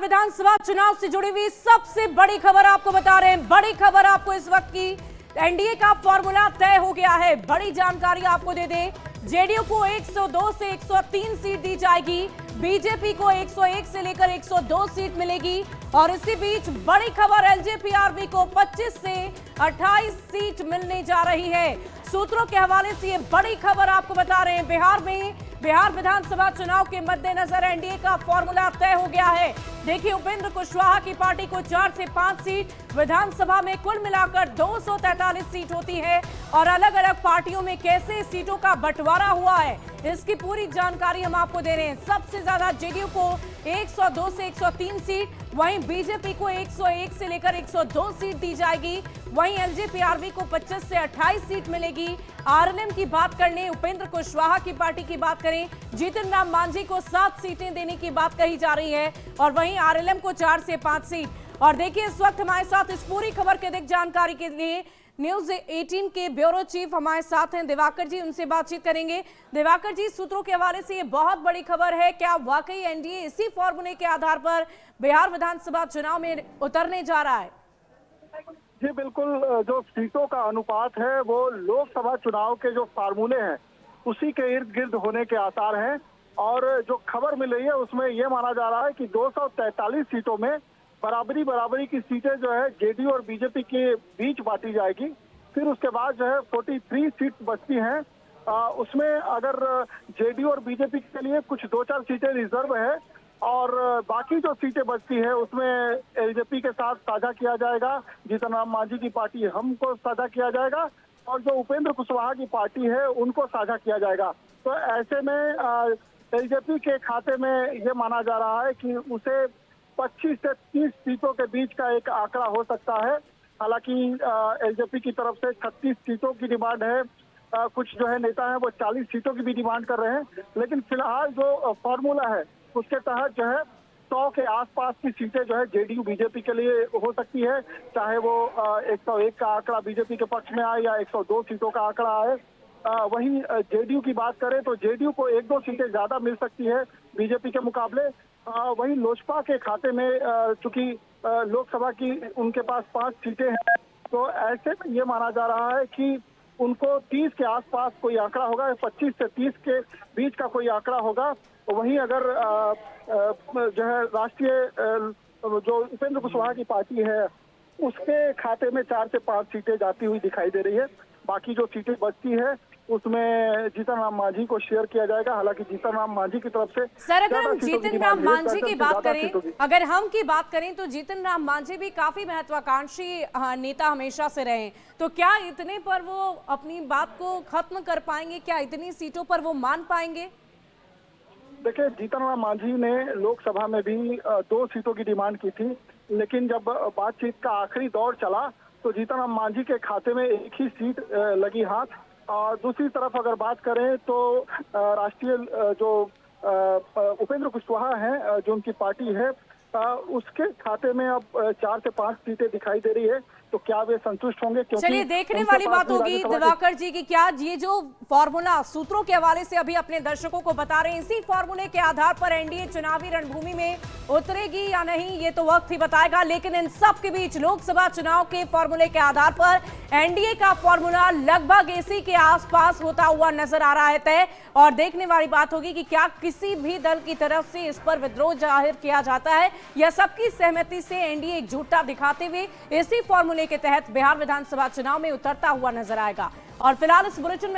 विधानसभा चुनाव से जुड़ी हुई सबसे बड़ी खबर आपको बता रहे हैं। बड़ी खबर आपको इस वक्त की, एनडीए का फॉर्मूला तय हो गया है। बड़ी जानकारी आपको दे दें, जेडीयू को 102 से 103 सीट दी जाएगी, बीजेपी को 101 से लेकर 102 सीट मिलेगी। और इसी बीच बड़ी खबर, एलजेपीआरबी को 25 से 28 सीट मिलने जा रही है। सूत्रों के हवाले से ये बड़ी खबर आपको बता रहे हैं। बिहार विधानसभा चुनाव के मद्देनजर एनडीए का फॉर्मूला तय हो गया है। देखिए, उपेंद्र कुशवाहा की पार्टी को 4 से 5 सीट, विधानसभा में कुल मिलाकर 243 सीट होती है। और अलग अलग पार्टियों में कैसे सीटों का बंटवारा हुआ है, इसकी पूरी जानकारी हम आपको दे रहे हैं। सबसे ज्यादा जेडीयू को 102 से 103 सीट, वहीं बीजेपी को 101 से लेकर 102 सीट दी जाएगी। वहीं एलजेपीआरबी को 25 से 28 सीट मिलेगी। आरएलएम की बात करने, उपेंद्र कुशवाहा की पार्टी की बात करें, जीतन राम मांझी को 7 सीटें देने की बात कही जा रही है। और वहीं आरएलएम को 4 से 5 सीट। और देखिए, इस वक्त हमारे साथ इस पूरी खबर के अधिक जानकारी के लिए न्यूज 18 के ब्यूरो चीफ हमारे साथ हैं दिवाकर जी, उनसे बातचीत करेंगे। दिवाकर जी, सूत्रों के हवाले से ये बहुत बड़ी खबर है, क्या वाकई एनडीए इसी फॉर्मूले के आधार पर बिहार विधानसभा चुनाव में उतरने जा रहा है? जी बिल्कुल, जो सीटों का अनुपात है वो लोकसभा चुनाव के जो फार्मूले हैं उसी के इर्द गिर्द होने के आसार हैं। और जो खबर मिल रही है उसमें यह माना जा रहा है कि 243 सीटों में बराबरी की सीटें जो है जेडीयू और बीजेपी के बीच बांटी जाएगी। फिर उसके बाद जो है 43 सीट बचती हैं, उसमें अगर जेडीयू और बीजेपी के लिए कुछ 2-4 सीटें रिजर्व है और बाकी जो सीटें बचती है उसमें एलजेपी के साथ साझा किया जाएगा, जीतन राम मांझी की पार्टी हम को साझा किया जाएगा और जो उपेंद्र कुशवाहा की पार्टी है उनको साझा किया जाएगा। तो ऐसे में एलजेपी के खाते में ये माना जा रहा है कि उसे 25 से 30 सीटों के बीच का एक आंकड़ा हो सकता है। हालांकि एलजेपी की तरफ से 36 सीटों की डिमांड है, कुछ जो है नेता हैं वो 40 सीटों की भी डिमांड कर रहे हैं। लेकिन फिलहाल जो फॉर्मूला है उसके तहत जो है 100 के आसपास की सीटें जो है जेडीयू बीजेपी के लिए हो सकती है, चाहे वो 101 का आंकड़ा बीजेपी के पक्ष में आए या 102 सीटों का आंकड़ा आए। वहीं जेडीयू की बात करें तो जेडीयू को 1-2 सीटें ज्यादा मिल सकती है बीजेपी के मुकाबले। वहीं लोजपा के खाते में चूंकि लोकसभा की उनके पास 5 सीटें हैं, तो ऐसे में ये माना जा रहा है कि उनको 30 के आसपास कोई आंकड़ा होगा, 25 से 30 के बीच का कोई आंकड़ा होगा। वहीं अगर जो है राष्ट्रीय जो उपेंद्र कुशवाहा की पार्टी है उसके खाते में 4 से 5 सीटें जाती हुई दिखाई दे रही है। बाकी जो सीटें बचती है उसमें जीतन राम मांझी को शेयर किया जाएगा। हालांकि जीतन राम मांझी की तरफ से सर, अगर हम जीतन राम मांझी की बात करें, अगर हम की बात करें तो जीतन राम मांझी भी काफी महत्वाकांक्षी नेता हमेशा से रहे, तो क्या इतने पर वो अपनी बात को खत्म कर पाएंगे? क्या इतनी सीटों पर वो मान पाएंगे? देखिए, जीतन राम मांझी ने लोकसभा में भी 2 सीटों की डिमांड की थी, लेकिन जब बातचीत का आखिरी दौर चला तो जीतन राम मांझी के खाते में एक ही सीट लगी हाथ। और दूसरी तरफ अगर बात करें तो राष्ट्रीय जो उपेंद्र कुशवाहा हैं, जो उनकी पार्टी है, उसके खाते में अब 4 से 5 सीटें दिखाई दे रही है। तो क्या वे संतुष्ट होंगे? क्योंकि चलिए, देखने वाली बात होगी दिवाकर जी की क्या ये जो फॉर्मूला सूत्रों के हवाले से अभी अपने दर्शकों को बता रहे हैं, इसी फॉर्मूले के आधार पर एनडीए चुनावी रणभूमि में उतरेगी या नहीं, ये तो वक्त ही बताएगा। लेकिन इन सब के बीच लोकसभा चुनाव के फॉर्मूले के आधार पर एनडीए का फॉर्मूला लगभग इसी के आसपास होता हुआ नजर आ रहा है तय। और देखने वाली बात होगी कि क्या किसी भी दल की तरफ से इस पर विद्रोह जाहिर किया जाता है या सबकी सहमति से एनडीए एकजुटता दिखाते हुए इसी फॉर्मूले के तहत बिहार विधानसभा चुनाव में उतरता हुआ नजर आएगा। और फिलहाल इस बुलेटिन में